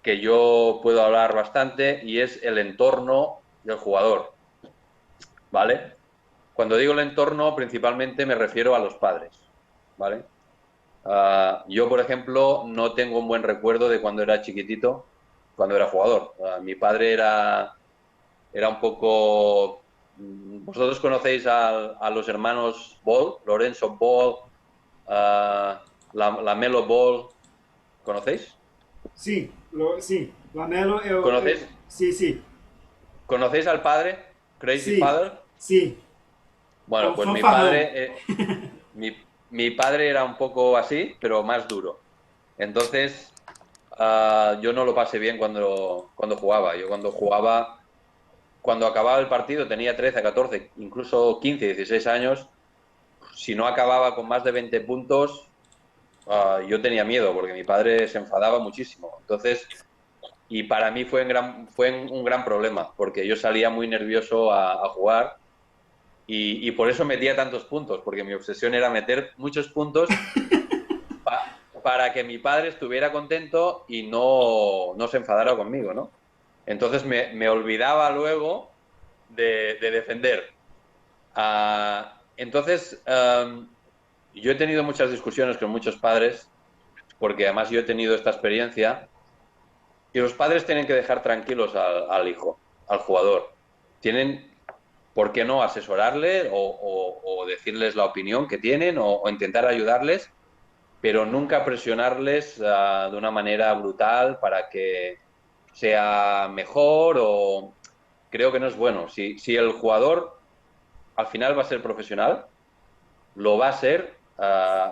que yo puedo hablar bastante, y es el entorno del jugador, ¿vale? Cuando digo el entorno, principalmente me refiero a los padres, ¿vale? Yo, por ejemplo, no tengo un buen recuerdo de cuando era chiquitito, cuando era jugador. Mi padre era un poco... ¿Vosotros conocéis a los hermanos Ball, Lorenzo Ball, la Melo Ball? ¿Conocéis? Sí, sí. Lamelo, ¿Conocéis? sí, sí. ¿Conocéis al padre? Crazy Sí, Father. sí. Bueno, pues mi Fanfarrón. padre, mi padre era un poco así, pero más duro. Entonces, yo no lo pasé bien cuando jugaba. Yo cuando jugaba, cuando acababa el partido, tenía 13, 14, incluso 15, 16 años. Si no acababa con más de 20 puntos, yo tenía miedo porque mi padre se enfadaba muchísimo. Entonces, y para mí fue un gran problema porque yo salía muy nervioso a jugar y por eso metía tantos puntos, porque mi obsesión era meter muchos puntos para que mi padre estuviera contento y no se enfadara conmigo, ¿no? Entonces me olvidaba luego de defender. Entonces, yo he tenido muchas discusiones con muchos padres, porque además yo he tenido esta experiencia, y los padres tienen que dejar tranquilos al hijo, al jugador. Tienen, ¿por qué no asesorarle o decirles la opinión que tienen o intentar ayudarles? pero nunca presionarles de una manera brutal para que sea mejor o creo que no es bueno. Si el jugador al final va a ser profesional, lo va a ser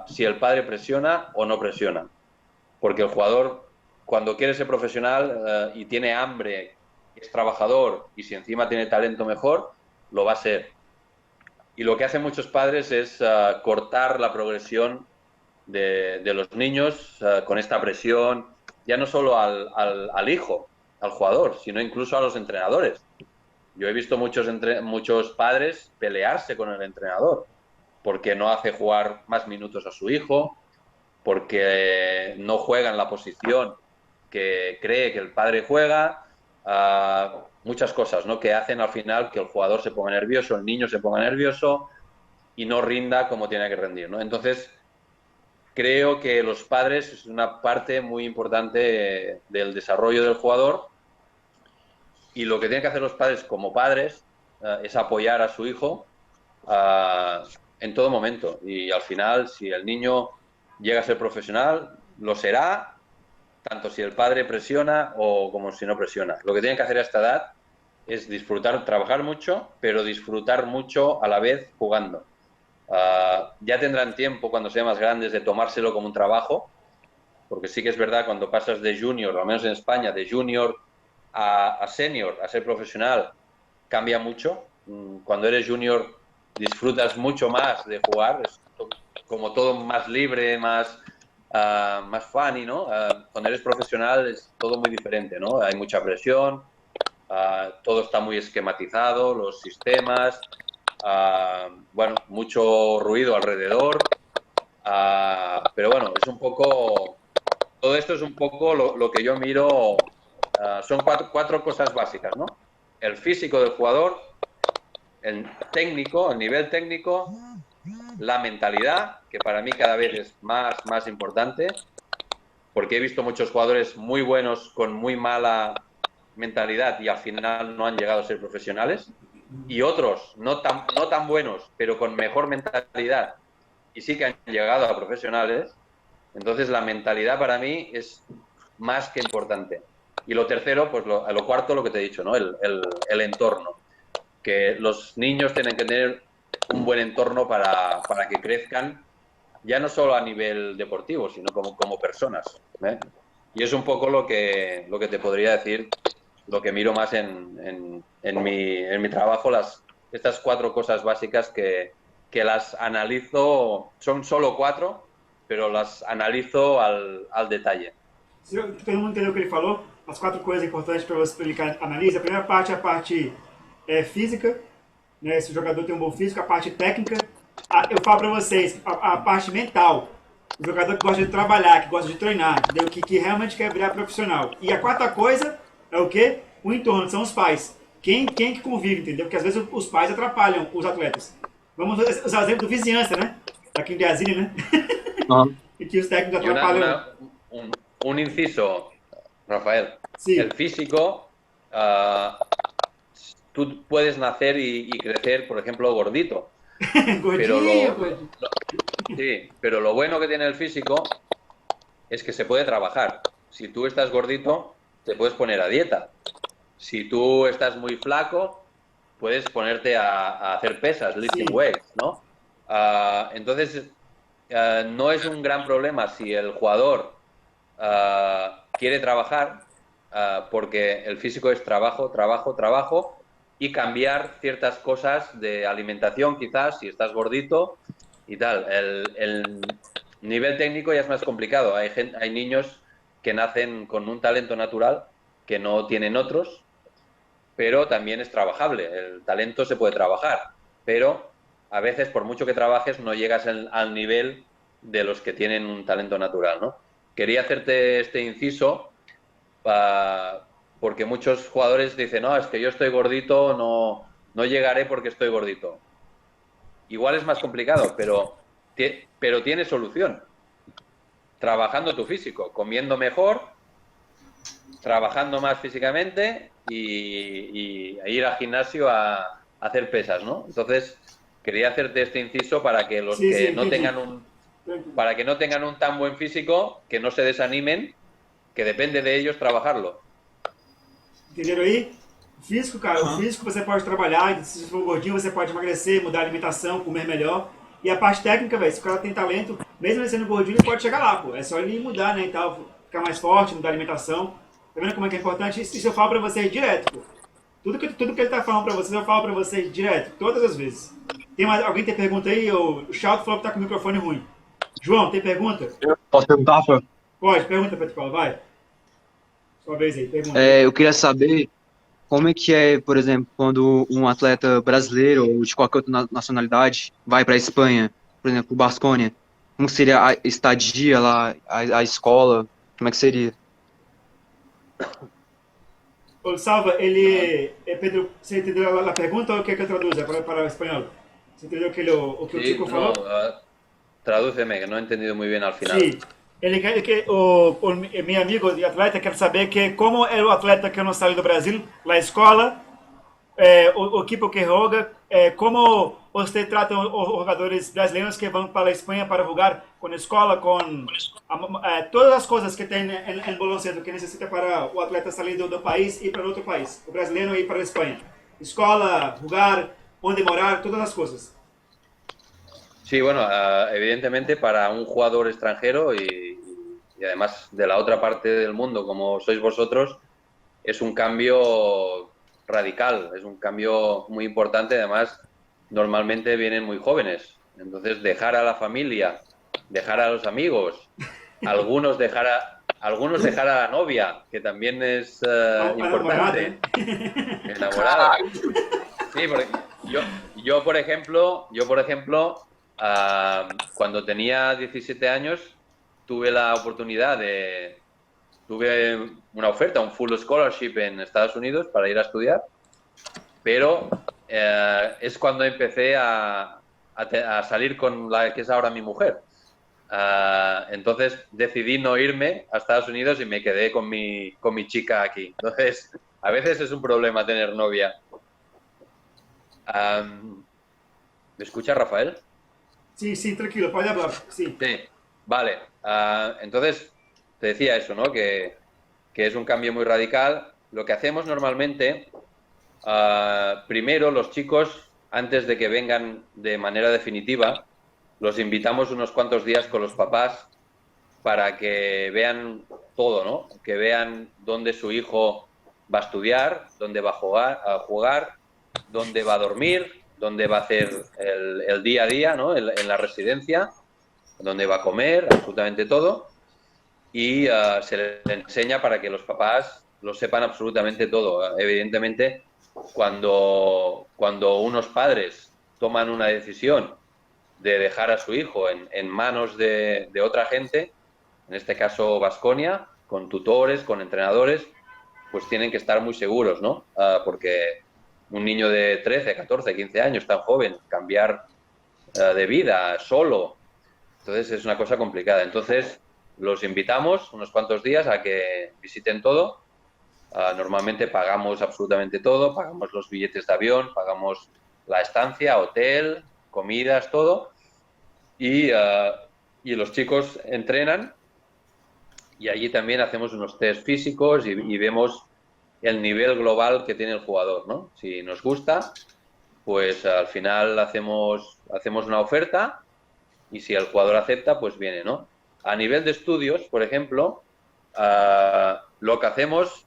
si el padre presiona o no presiona. Porque el jugador, cuando quiere ser profesional y tiene hambre, es trabajador y si encima tiene talento mejor, lo va a ser. Y lo que hacen muchos padres es cortar la progresión de los niños con esta presión, ya no solo al hijo, al jugador, sino incluso a los entrenadores. Yo he visto muchos padres pelearse con el entrenador porque no hace jugar más minutos a su hijo, porque no juega en la posición que cree que el padre juega, muchas cosas, ¿no? Que hacen al final que el jugador se ponga nervioso, el niño se ponga nervioso y no rinda como tiene que rendir, ¿no? Entonces, creo que los padres es una parte muy importante del desarrollo del jugador y lo que tienen que hacer los padres como padres es apoyar a su hijo en todo momento y al final si el niño llega a ser profesional lo será tanto si el padre presiona o como si no presiona. Lo que tienen que hacer a esta edad es disfrutar, trabajar mucho, pero disfrutar mucho a la vez jugando. Ya tendrán tiempo cuando sean más grandes de tomárselo como un trabajo, porque sí que es verdad cuando pasas de junior, al menos en España, de junior a senior, a ser profesional, cambia mucho. Cuando eres junior disfrutas mucho más de jugar, es como todo más libre, más funny, ¿no? Cuando eres profesional es todo muy diferente, ¿no? Hay mucha presión, todo está muy esquematizado, los sistemas, bueno, mucho ruido alrededor, pero bueno, es un poco, todo esto es un poco lo que yo miro, son cuatro cosas básicas, ¿no? El físico del jugador, el técnico, el nivel técnico, la mentalidad, que para mí cada vez es más importante, porque he visto muchos jugadores muy buenos con muy mala mentalidad y al final no han llegado a ser profesionales, y otros no tan buenos, pero con mejor mentalidad y sí que han llegado a profesionales. Entonces la mentalidad para mí es más que importante. Y lo tercero, pues lo cuarto, lo que te he dicho, ¿no? El entorno. Que los niños tienen que tener un buen entorno para que crezcan, ya no solo a nivel deportivo, sino como personas. ¿Eh? Y es un poco lo que te podría decir, lo que miro más en mi trabajo, estas cuatro cosas básicas que las analizo, son solo cuatro, pero las analizo al detalle. Todo mundo entendeu o que ele falou? As quatro coisas importantes para você explicar, analise. A primeira parte é a parte física, né? Se o jogador tem um bom físico, a parte técnica. Eu falo para vocês, a parte mental. O jogador que gosta de trabalhar, que gosta de treinar, entendeu? Que realmente quer virar profissional. E a quarta coisa é o quê? O entorno, são os pais. Quem que convive, entendeu? Porque às vezes os pais atrapalham os atletas. Vamos usar o exemplo do vizinhança, né? Aqui em Brasília, né? Uhum. E que os técnicos Y atrapalham. un inciso, Rafael. Sí. El físico, tú puedes nacer y crecer, por ejemplo, gordito. Gordinho, Sí, pero lo bueno que tiene el físico es que se puede trabajar. Si tú estás gordito, te puedes poner a dieta. Si tú estás muy flaco, puedes ponerte a hacer pesas, lifting Sí. weights, ¿no? Entonces, no es un gran problema si el jugador quiere trabajar, porque el físico es trabajo, trabajo, trabajo, y cambiar ciertas cosas de alimentación, quizás, si estás gordito y tal. El nivel técnico ya es más complicado. Hay niños que nacen con un talento natural que no tienen otros, pero también es trabajable. El talento se puede trabajar, pero a veces, por mucho que trabajes, no llegas al nivel de los que tienen un talento natural, ¿no? Quería hacerte este inciso porque muchos jugadores dicen, no, es que yo estoy gordito, no llegaré porque estoy gordito. Igual es más complicado, pero tiene solución. Trabajando tu físico, comiendo mejor, trabajando más físicamente y ir al gimnasio a hacer pesas, ¿no? Entonces, quería hacerte este inciso para que los Sí, que sí, no entendi. tengan para que no tengan un tan buen físico, que no se desanimen, que depende de ellos trabajarlo. Entenderam aí? Físico, cara, o Aham. físico você pode trabalhar, se você for gordinho, você pode emagrecer, mudar a alimentação, comer melhor. E a parte técnica, velho, se o cara tem talento, mesmo ele sendo gordinho, ele pode chegar lá, pô. É só ele mudar, né, e tal, ficar mais forte, mudar a alimentação. Tá vendo como é que é importante? Isso eu falo pra vocês direto, pô. Tudo que ele tá falando pra vocês, eu falo pra vocês direto, todas as vezes. Alguém tem pergunta aí? O Charles falou que tá com o microfone ruim. João, tem pergunta? Posso perguntar, Rafael? Pode, pergunta, Pedro Paulo, vai. Sua vez aí, pergunta. Eu queria saber como é que é, por exemplo, quando um atleta brasileiro ou de qualquer outra nacionalidade vai para a Espanha, por exemplo, o Baskonia, como seria a estadia lá, a escola, como é que seria? Ô, Salva, Pedro, você entendeu a pergunta ou quer que eu traduza para o espanhol? Você entendeu o que o Sí, Chico no, falou? tradúceme, que no he entendido muy bien al final. Sim. Meu amigo de atleta quer saber que como é o atleta que não saiu do Brasil, a escola, o equipe que joga, como você trata os jogadores brasileiros que vão para a Espanha para jogar com a escola, com todas as coisas que tem em Bolonceto que necessita para o atleta sair do país e ir para outro país, o brasileiro ir para a Espanha. Escola, jogar, onde morar, todas as coisas. Sí, bueno, evidentemente para un jugador extranjero y además de la otra parte del mundo, como sois vosotros, es un cambio radical, es un cambio muy importante. Además, normalmente vienen muy jóvenes. Entonces, dejar a la familia, dejar a los amigos, algunos dejar a la novia, que también es importante. Enamorada. Sí, porque yo por ejemplo, cuando tenía 17 años, tuve una oferta, un full scholarship en Estados Unidos para ir a estudiar, pero es cuando empecé a salir con la que es ahora mi mujer. Entonces decidí no irme a Estados Unidos y me quedé con mi chica aquí. Entonces, a veces es un problema tener novia. ¿Me escucha, Rafael? Sí, tranquilo, puede hablar. Sí. Sí, vale. Entonces, te decía eso, ¿no? Que es un cambio muy radical. Lo que hacemos normalmente, primero los chicos, antes de que vengan de manera definitiva, los invitamos unos cuantos días con los papás para que vean todo, ¿no? Que vean dónde su hijo va a estudiar, dónde va a jugar, dónde va a dormir, dónde va a hacer el día a día, ¿no? En la residencia, dónde va a comer, absolutamente todo. Y se les enseña para que los papás lo sepan absolutamente todo. Evidentemente, cuando unos padres toman una decisión de dejar a su hijo en manos de otra gente, en este caso Baskonia, con tutores, con entrenadores, pues tienen que estar muy seguros, ¿no? Porque un niño de 13, 14, 15 años, tan joven, cambiar de vida solo, entonces es una cosa complicada. Entonces los invitamos unos cuantos días a que visiten todo. Normalmente pagamos absolutamente todo, pagamos los billetes de avión, pagamos la estancia, hotel, comidas, todo. Y los chicos entrenan y allí también hacemos unos test físicos y vemos el nivel global que tiene el jugador, ¿no? Si nos gusta, pues al final hacemos una oferta y si el jugador acepta, pues viene, ¿no? A nivel de estudios, por ejemplo, lo que hacemos,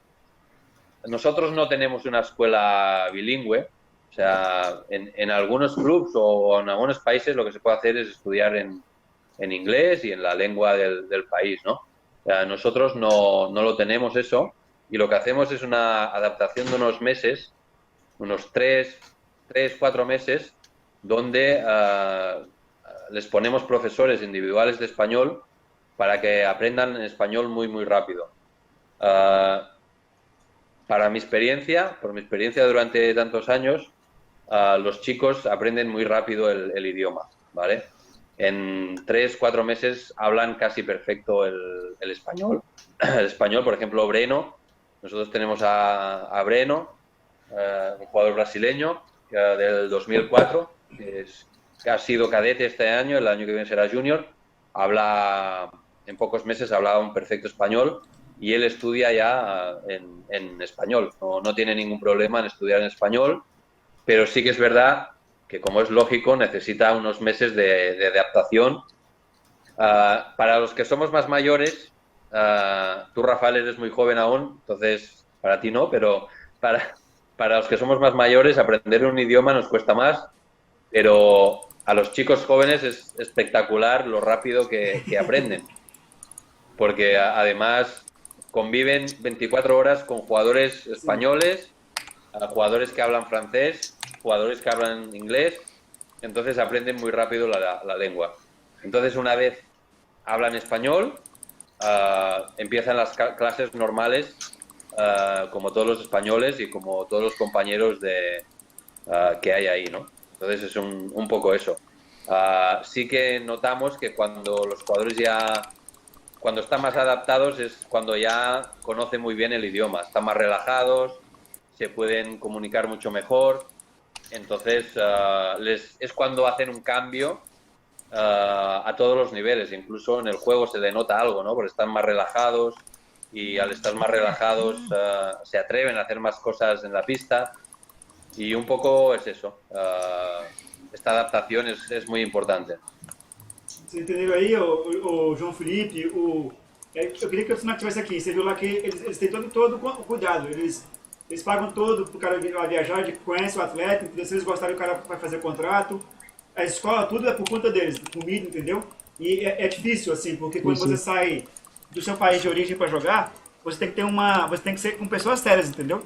nosotros no tenemos una escuela bilingüe, o sea, en algunos clubs o en algunos países lo que se puede hacer es estudiar en inglés y en la lengua del país, ¿no? O sea, nosotros no lo tenemos eso. Y lo que hacemos es una adaptación de unos meses, unos 3, 4 meses, donde les ponemos profesores individuales de español para que aprendan en español muy, muy rápido. Por mi experiencia durante tantos años, los chicos aprenden muy rápido el idioma, ¿vale? En 3, 4 meses hablan casi perfecto el español. El español, por ejemplo, Breno. Nosotros tenemos a Breno, un jugador brasileño del 2004, que ha sido cadete este año, el año que viene será junior, en pocos meses hablaba un perfecto español y él estudia ya en español. No tiene ningún problema en estudiar en español, pero sí que es verdad que, como es lógico, necesita unos meses de adaptación. Para los que somos más mayores, tú, Rafael, eres muy joven aún, entonces para ti no, pero para los que somos más mayores, aprender un idioma nos cuesta más, pero a los chicos jóvenes es espectacular lo rápido que aprenden, porque además conviven 24 horas con jugadores españoles, jugadores que hablan francés, jugadores que hablan inglés, entonces aprenden muy rápido la lengua. Entonces, una vez hablan español, empiezan las clases normales, como todos los españoles y como todos los compañeros que hay ahí, ¿no? Entonces es un poco eso. Sí que notamos que cuando los jugadores cuando están más adaptados es cuando ya conocen muy bien el idioma, están más relajados, se pueden comunicar mucho mejor, entonces es cuando hacen un cambio a todos los niveles, incluso en el juego se denota algo, ¿no? Porque están más relajados y al estar más relajados se atreven a hacer más cosas en la pista y un poco es eso. Esta adaptación es muy importante. Vocês entenderam aí, o João Felipe, eu queria que o Tsunak estivesse aqui. Você viu lá que eles têm todo o cuidado. Eles pagam todo pro cara vir lá viajar, ele conhece o atleta, entendeu? Se eles gostarem, o cara vai fazer contrato. A escola, tudo é por conta deles, comida, entendeu? E é difícil, assim, porque quando você sai do seu país de origem para jogar, você tem que ter você tem que ser com pessoas sérias, entendeu?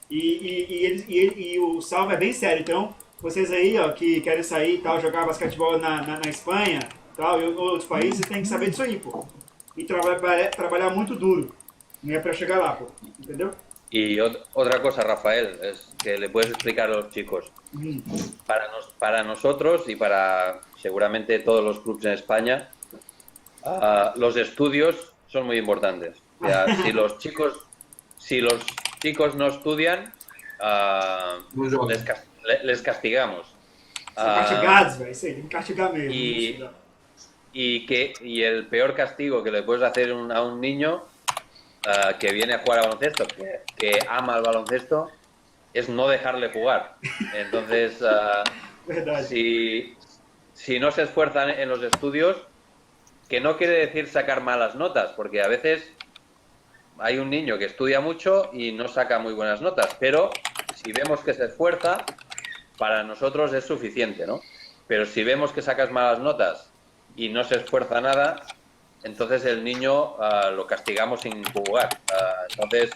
E o Salvo é bem sério, então vocês aí, ó, que querem sair e tal, jogar basquetebol na Espanha, tal, e outros países, tem que saber disso aí, pô. E trabalhar muito duro, não é para chegar lá, pô, entendeu? Y otra cosa, Rafael, es que le puedes explicar a los chicos. Para nosotros y para seguramente todos los clubes en España, los estudios son muy importantes. O sea, si los chicos no estudian, les castigamos. São castigados, velho, isso aí, tem que castigar mesmo. Y el peor castigo que le puedes hacer a un niño que viene a jugar a baloncesto, que ama el baloncesto, es no dejarle jugar. Entonces, si no se esfuerzan en los estudios, que no quiere decir sacar malas notas, porque a veces hay un niño que estudia mucho y no saca muy buenas notas, pero si vemos que se esfuerza, para nosotros es suficiente, ¿no? Pero si vemos que sacas malas notas y no se esfuerza nada, entonces el niño lo castigamos sin jugar. Entonces,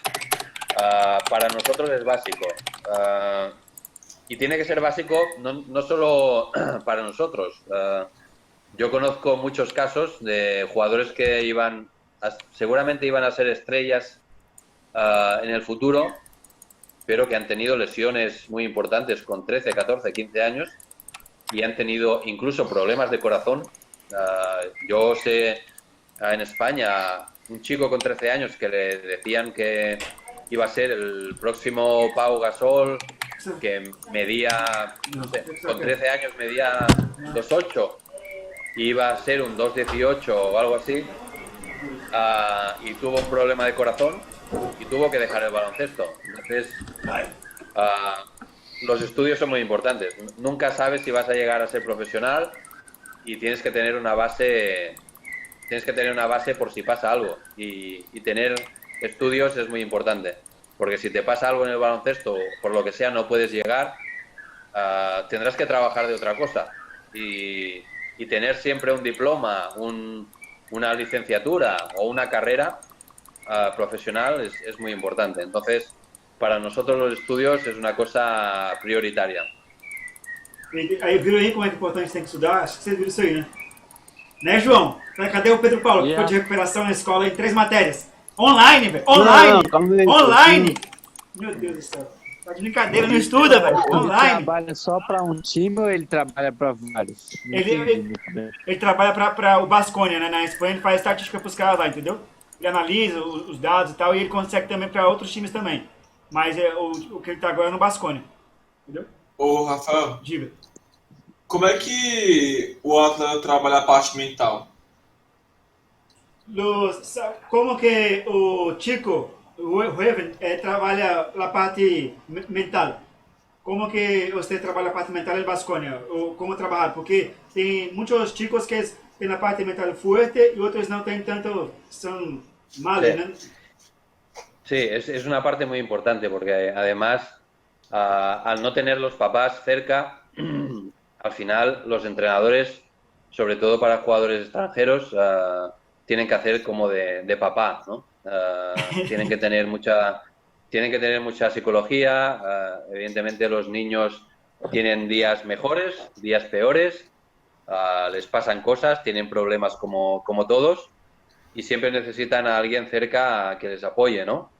para nosotros es básico. Y tiene que ser básico no solo para nosotros. Yo conozco muchos casos de jugadores que seguramente iban a ser estrellas en el futuro, pero que han tenido lesiones muy importantes con 13, 14, 15 años y han tenido incluso problemas de corazón. Yo sé en España un chico con 13 años que le decían que iba a ser el próximo Pau Gasol, que medía, no sé, con 13 años medía 2,8, iba a ser un 2,18 o algo así, y tuvo un problema de corazón y tuvo que dejar el baloncesto. Entonces, los estudios son muy importantes. Nunca sabes si vas a llegar a ser profesional y tienes que tener una base por si pasa algo, y tener estudios es muy importante, porque si te pasa algo en el baloncesto, por lo que sea, no puedes llegar, tendrás que trabajar de otra cosa, y tener siempre un diploma, una licenciatura o una carrera profesional es muy importante. Entonces, para nosotros los estudios es una cosa prioritaria. Aí viram aí como é que importante tem que estudar? Acho que vocês viram isso aí, né? Né, João? Cadê o Pedro Paulo? Que foi de recuperação na escola em 3 matérias. Online, velho! Online! Não, calma aí, Online! Meu Deus do céu. Tá de brincadeira, não estuda, velho. Ele Online. trabalha só pra um time ou ele trabalha pra vários? Não entendi muito bem. Ele trabalha pra o Baskonia, né? Na Espanha ele faz estatística pros caras lá, entendeu? Ele analisa os dados e tal, e ele consegue também pra outros times também. Mas o que ele tá agora é no Baskonia. Entendeu? Ô, Rafael, Diga. como é que o atleta trabalha a parte mental? como que o chico, o joven, trabalha a parte mental? Como que você trabalha a parte mental em Basconia? Ou como trabalhar? Porque tem muitos chicos que têm a parte mental fuerte e outros não têm tanto, são Sí, malos, né? sí, es una parte muy importante porque además, al no tener los papás cerca, al final los entrenadores, sobre todo para jugadores extranjeros, tienen que hacer como de papá, ¿no? Tienen que tener mucha psicología. Evidentemente los niños tienen días mejores, días peores, les pasan cosas, tienen problemas como todos y siempre necesitan a alguien cerca que les apoye, ¿no?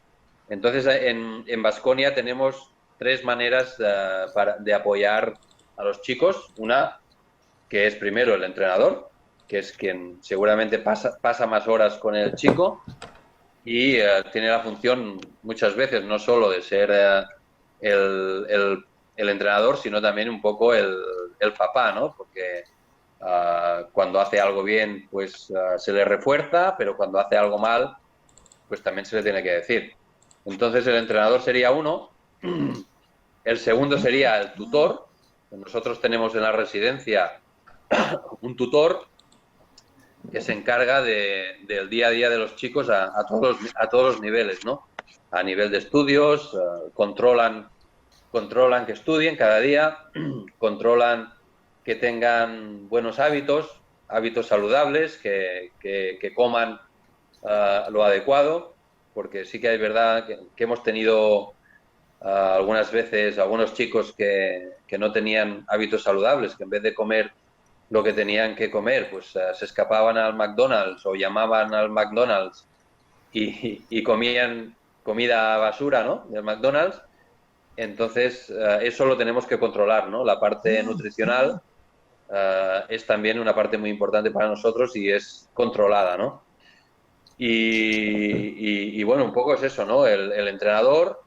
Entonces, en Baskonia tenemos tres maneras de apoyar a los chicos. Una, que es primero el entrenador, que es quien seguramente pasa más horas con el chico y tiene la función muchas veces no solo de ser el entrenador, sino también un poco el papá, ¿no? Porque cuando hace algo bien, pues se le refuerza, pero cuando hace algo mal, pues también se le tiene que decir. Entonces el entrenador sería uno, el segundo sería el tutor. Nosotros tenemos en la residencia un tutor que se encarga del día a día de los chicos a todos los niveles, ¿no? A nivel de estudios, controlan que estudien cada día, controlan que tengan buenos hábitos saludables, que coman lo adecuado, porque sí que es verdad que hemos tenido algunas veces algunos chicos que no tenían hábitos saludables, que en vez de comer lo que tenían que comer, pues se escapaban al McDonald's o llamaban al McDonald's y comían comida basura, ¿no? Del McDonald's. Entonces, eso lo tenemos que controlar, ¿no? La parte nutricional es también una parte muy importante para nosotros y es controlada, ¿no? Y bueno, un poco es eso, ¿no? El entrenador,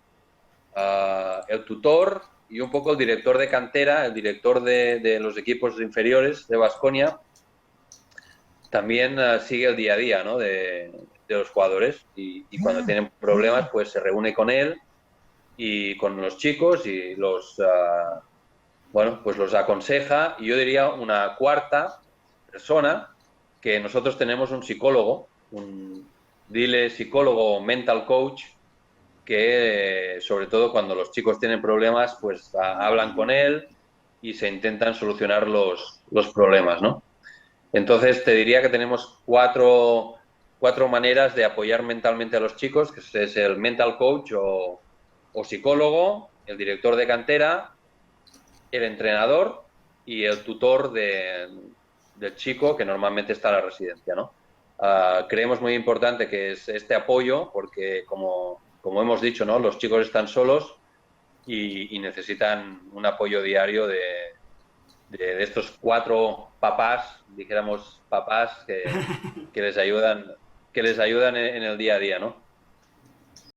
el tutor y un poco el director de cantera, el director de los equipos inferiores de Baskonia, también sigue el día a día, ¿no? de los jugadores y cuando tienen problemas pues se reúne con él y con los chicos y bueno, pues los aconseja. Y yo diría una cuarta persona, que nosotros tenemos un psicólogo, dile psicólogo o mental coach, que sobre todo cuando los chicos tienen problemas, pues hablan con él y se intentan solucionar los problemas, ¿no? Entonces te diría que tenemos cuatro maneras de apoyar mentalmente a los chicos, que es el mental coach o psicólogo, el director de cantera, el entrenador y el tutor del chico, que normalmente está en la residencia, ¿no? Creemos muy importante que es este apoyo porque, como hemos dicho, ¿no? Los chicos están solos y necesitan un apoyo diario de estos cuatro papás, dijéramos papás, que les ayudan en el día a día, ¿no?